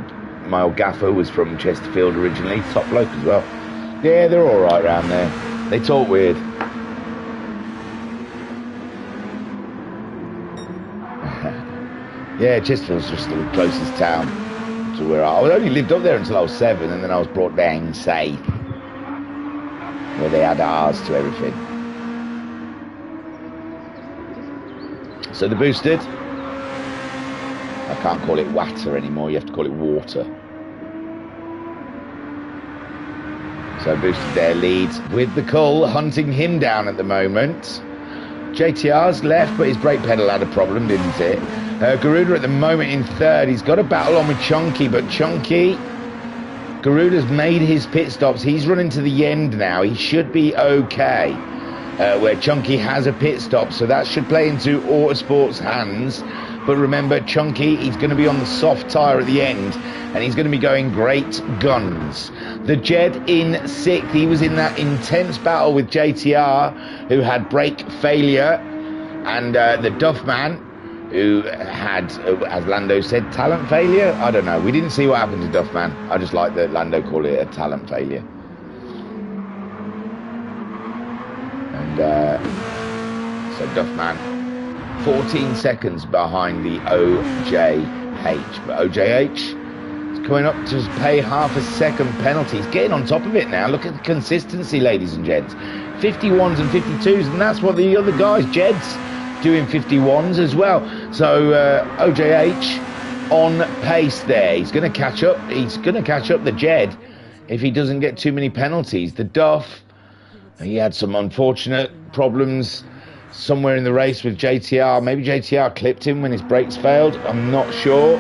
gaffer was from Chesterfield originally. Top bloke as well. Yeah, they're all right around there. They talk weird. Yeah, Chesterfield's just the closest town to where I only lived up there until I was 7, and then I was brought down south, where they had ours to everything. So the Boosted, I can't call it water anymore, you have to call it water. So Boosted there leads with the Cull, hunting him down at the moment. JTR's left, but his brake pedal had a problem, didn't it? Garuda at the moment in 3rd. He's got a battle on with Chunky, but Garuda's made his pit stops. He's running to the end now. He should be okay. Where Chunky has a pit stop, so that should play into Autosport's hands. But remember, Chunky, he's going to be on the soft tyre at the end, and he's going to be going great guns. The Jed in 6th. He was in that intense battle with JTR, who had brake failure, and the Duffman, who had, as Lando said, talent failure. I don't know. We didn't see what happened to Duffman. I just like that Lando called it a talent failure. And so Duffman, 14 seconds behind the OJH. But OJH is coming up to pay half a second penalty. He's getting on top of it now. Look at the consistency, ladies and gents. 51s and 52s, and that's what the other guys, Jed's, doing 51s as well. So OJH on pace there. He's going to catch up. He's going to catch up the Jed if he doesn't get too many penalties. The Duff, he had some unfortunate problems somewhere in the race with JTR. Maybe JTR clipped him when his brakes failed. I'm not sure.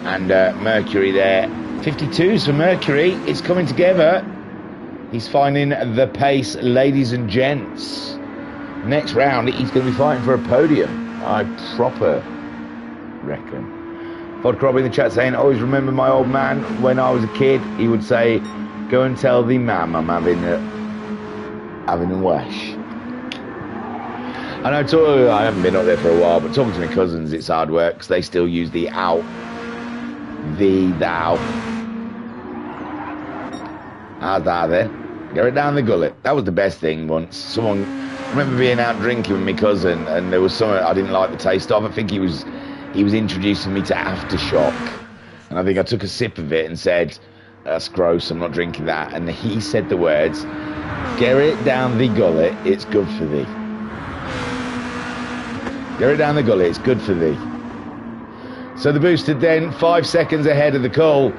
And Mercury there. 52s for Mercury. It's coming together. He's finding the pace, ladies and gents. Next round, he's going to be fighting for a podium. I proper reckon. Vodka Rob in the chat saying, I always remember my old man when I was a kid. He would say, go and tell the mam I'm having a wash. I know, I haven't been up there for a while, but talking to my cousins, it's hard work because they still use the out, the thou. How's that there? Get it down the gullet. That was the best thing once. I remember being out drinking with my cousin, and there was something I didn't like the taste of. I think he was introducing me to Aftershock, and I think I took a sip of it and said, that's gross, I'm not drinking that. And he said the words, get it down the gullet, it's good for thee. Get it down the gullet, it's good for thee. So the Boosted then 5 seconds ahead of the Cull,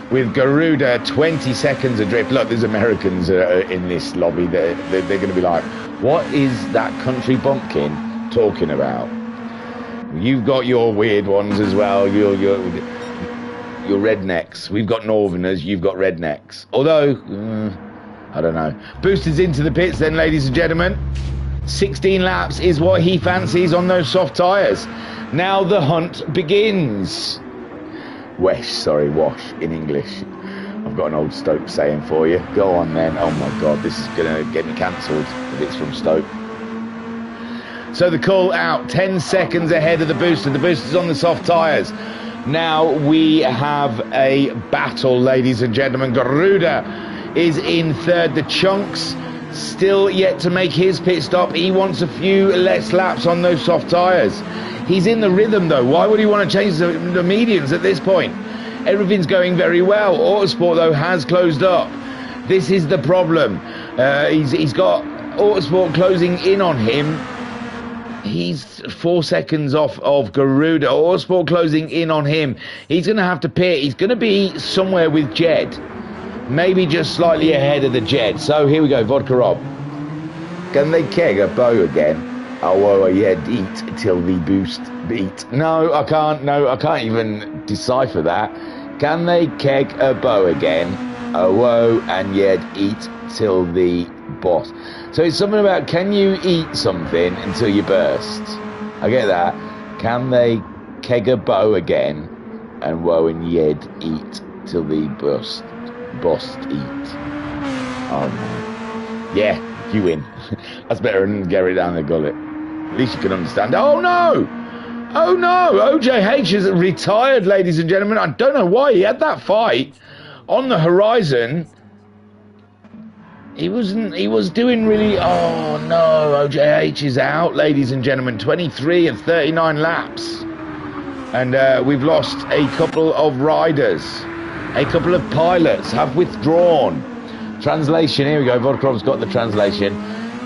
with Garuda 20 seconds adrift. Look, there's Americans in this lobby. They're going to be like, what is that country bumpkin talking about? You've got your weird ones as well. Your rednecks. We've got Northerners. You've got rednecks. Although, I don't know. Boosted's into the pits then, ladies and gentlemen. 16 laps is what he fancies on those soft tyres. Now the hunt begins. Wash in English. I've got an old Stoke saying for you. Go on then. Oh my God, this is going to get me cancelled if it's from Stoke. So the Cull out 10 seconds ahead of the Booster. The Booster's on the soft tyres. Now we have a battle, ladies and gentlemen. Garuda is in third. The Chunks still yet to make his pit stop. He wants a few less laps on those soft tyres. He's in the rhythm though. Why would he want to change the mediums at this point? Everything's going very well. Autosport though has closed up. This is the problem. He's got Autosport closing in on him. He's 4 seconds off of Garuda. Autosport closing in on him. He's going to have to pit. He's going to be somewhere with Jed. Maybe just slightly ahead of the Jed. So here we go, Vodka Rob. Can they keg a bow again? Oh, yeah, eat till the boost beat. No, I can't. No, I can't even decipher that. Can they keg a bow again? Oh, whoa, and yet eat till the boss. So it's something about, can you eat something until you burst? I get that. Can they keg a bow again? And whoa, and yet eat till the bust eat. Oh, man. Yeah, you win. That's better than get it down the gullet. At least you can understand. Oh no! Oh no! OJH is retired, ladies and gentlemen. I don't know why he had that fight on the horizon. He was doing really. Oh no! OJH is out, ladies and gentlemen. 23 and 39 laps, and we've lost a couple of riders. A couple of pilots have withdrawn. Translation. Here we go. Vodkov's got the translation.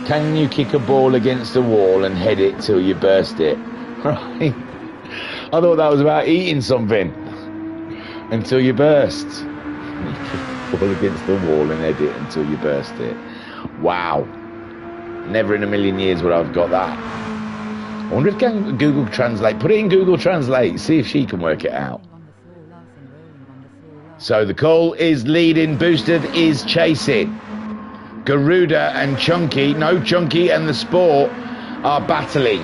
Can you kick a ball against the wall and head it till you burst it? Right. I thought that was about eating something until you burst. Ball against the wall and head it until you burst it. Wow. Never in a million years would I've got that. I wonder if can Google Translate. Put it in Google Translate. See if she can work it out. So the Cull is leading. Boosted is chasing. Garuda and Chunky, Chunky and the Sport are battling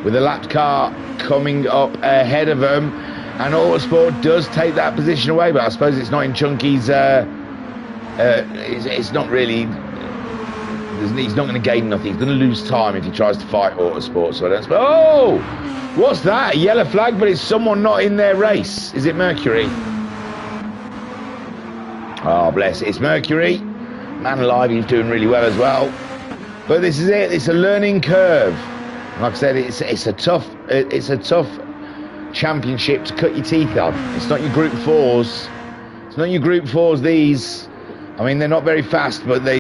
with the lap car coming up ahead of them, and Autosport does take that position away, but I suppose it's not in Chunky's it's not really, he's not going to gain nothing. He's going to lose time if he tries to fight Autosport, so I don't suppose. Oh, what's that? A yellow flag, but it's someone not in their race. Is it Mercury? Oh, bless it. It's Mercury. Man alive, he's doing really well as well. But this is it. It's a learning curve. Like I said, it's a tough championship to cut your teeth on. It's not your Group 4s. It's not your Group 4s, these. I mean, they're not very fast, but they